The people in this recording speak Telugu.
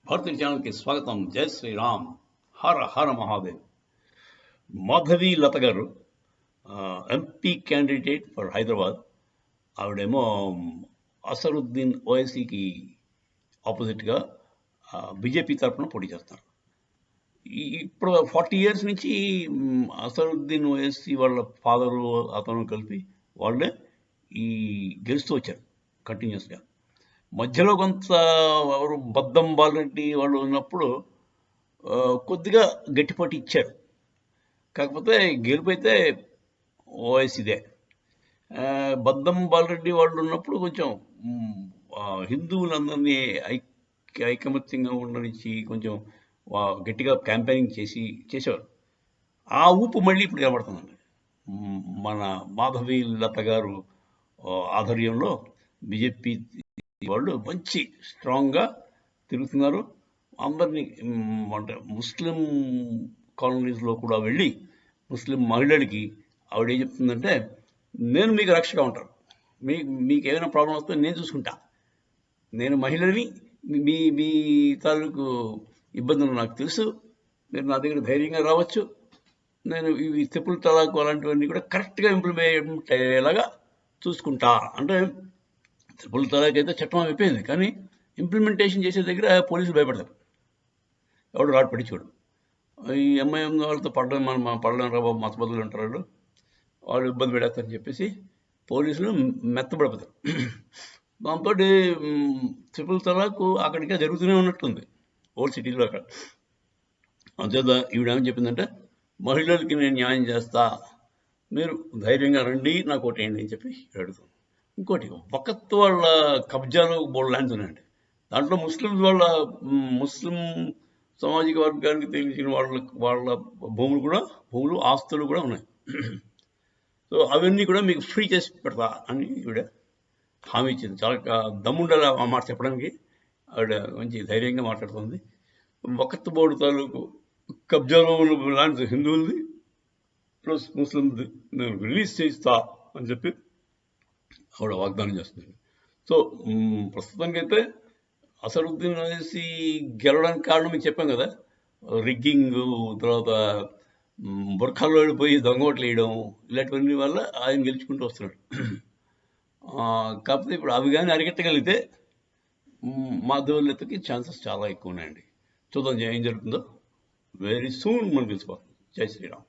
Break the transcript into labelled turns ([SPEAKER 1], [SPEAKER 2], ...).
[SPEAKER 1] భారతీయ ఛానల్కి స్వాగతం. జై శ్రీరామ్. హర హర మహాదేవ్. మాధవి లత గారు ఎంపీ క్యాండిడేట్ ఫర్ హైదరాబాద్. ఆవిడేమో అసరుద్దీన్ ఓవైసీకి ఆపోజిట్గా బీజేపీ తరఫున పోటీ చేస్తారు. ఇప్పుడు 40 years నుంచి అసరుద్దీన్ ఓవైసీ వాళ్ళ ఫాదరు అతను కలిపి వాళ్ళే ఈ గెలుస్తూ వచ్చారు కంటిన్యూస్గా. మధ్యలో కొంత ఎవరు బద్దం బాలరెడ్డి వాళ్ళు ఉన్నప్పుడు కొద్దిగా గట్టిపోటీ ఇచ్చారు. కాకపోతే గెలుపు అయితే ఓవైసీదే. బద్దం బాలరెడ్డి వాళ్ళు ఉన్నప్పుడు కొంచెం హిందువులందరినీ ఐకమత్యంగా ఉండనిచ్చి కొంచెం గట్టిగా క్యాంపెయినింగ్ చేసేవారు. ఆ ఊపు మళ్ళీ ఇప్పుడు కనబడుతుందండి. మన మాధవి లత గారు ఆధ్వర్యంలో బీజేపీ వాళ్ళు మంచి స్ట్రాంగ్గా తిరుగుతున్నారు. అందరినీ అంటే ముస్లిం కాలనీస్లో కూడా వెళ్ళి ముస్లిం మహిళలకి ఆవిడ ఏం చెప్తుందంటే, నేను మీకు రక్షగా ఉంటాను, మీకు ఏమైనా ప్రాబ్లం వస్తే నేను చూసుకుంటా, నేను మహిళని, మీ మీ తాలూకు ఇబ్బందులు నాకు తెలుసు, మీరు నా దగ్గర ధైర్యంగా రావచ్చు, నేను ఇవి ట్రిపుల్ తలాక్ అలాంటివన్నీ కూడా కరెక్ట్గా ఇంప్లిమెంట్ అయ్యేలాగా చూసుకుంటా. అంటే ట్రిపుల్ తలాక్ అయితే చట్టం అయిపోయింది, కానీ ఇంప్లిమెంటేషన్ చేసే దగ్గర పోలీసులు భయపడతారు, ఎవడు రాడు పట్టించుకోడు. ఈ ఎంఐఎం వాళ్ళతో పడలేం రా బాబు, మతబదులు ఉంటారు, వాళ్ళు ఇబ్బంది పెడతారని చెప్పేసి పోలీసులు మెత్తబడిపోతారు. దాంతో ట్రిపుల్ తలాక్ అక్కడికే జరుగుతూనే ఉన్నట్టుంది ఓల్డ్ సిటీలో. అక్కడ అంతేత ఈవిడేమని చెప్పిందంటే, మహిళలకి నేను న్యాయం చేస్తా, మీరు ధైర్యంగా రండి, నాకు ఓటేయండి అని చెప్పి అడుగుతాను. ఇంకోటి, వకత్ వాళ్ళ కబ్జాలు బోల్డ్ ల్యాండ్స్ ఉన్నాయండి. దాంట్లో ముస్లిం సామాజిక వర్గానికి తెలిసిన వాళ్ళ భూములు ఆస్తులు కూడా ఉన్నాయి. సో అవన్నీ కూడా మీకు ఫ్రీ చేసి పెడతా అని ఈవిడ హామీ ఇచ్చింది. చాలా దమ్ముండాలి ఆ మాట చెప్పడానికి. ఆవిడ మంచి ధైర్యంగా మాట్లాడుతుంది. వకత్ బోర్డు తాలూకు కబ్జాలో ఉన్న ల్యాండ్స్ హిందువులది ప్లస్ ముస్లింది నేను రిలీజ్ చేయిస్తా అని చెప్పి ఆవిడ వాగ్దానం చేస్తుంది. సో ప్రస్తుతానికైతే అసరుద్దీన్ ఓవైసీ గెలవడానికి కారణం మీకు చెప్పాం కదా, రిగ్గింగ్, తర్వాత బుర్ఖాల్లో వెళ్ళిపోయి దొంగోట్లు వేయడం, ఇలాంటివన్నీ వల్ల ఆయన గెలుచుకుంటూ వస్తున్నాడు. కాకపోతే ఇప్పుడు అవి కానీ అరికట్టగలిగితే మాధవీలతకి ఛాన్సెస్ చాలా ఎక్కువ ఉన్నాయండి. చూద్దాం ఏం జరుగుతుందో. వెరీ సూన్ మనం తెలిసిపోతుంది. జై శ్రీరామ్.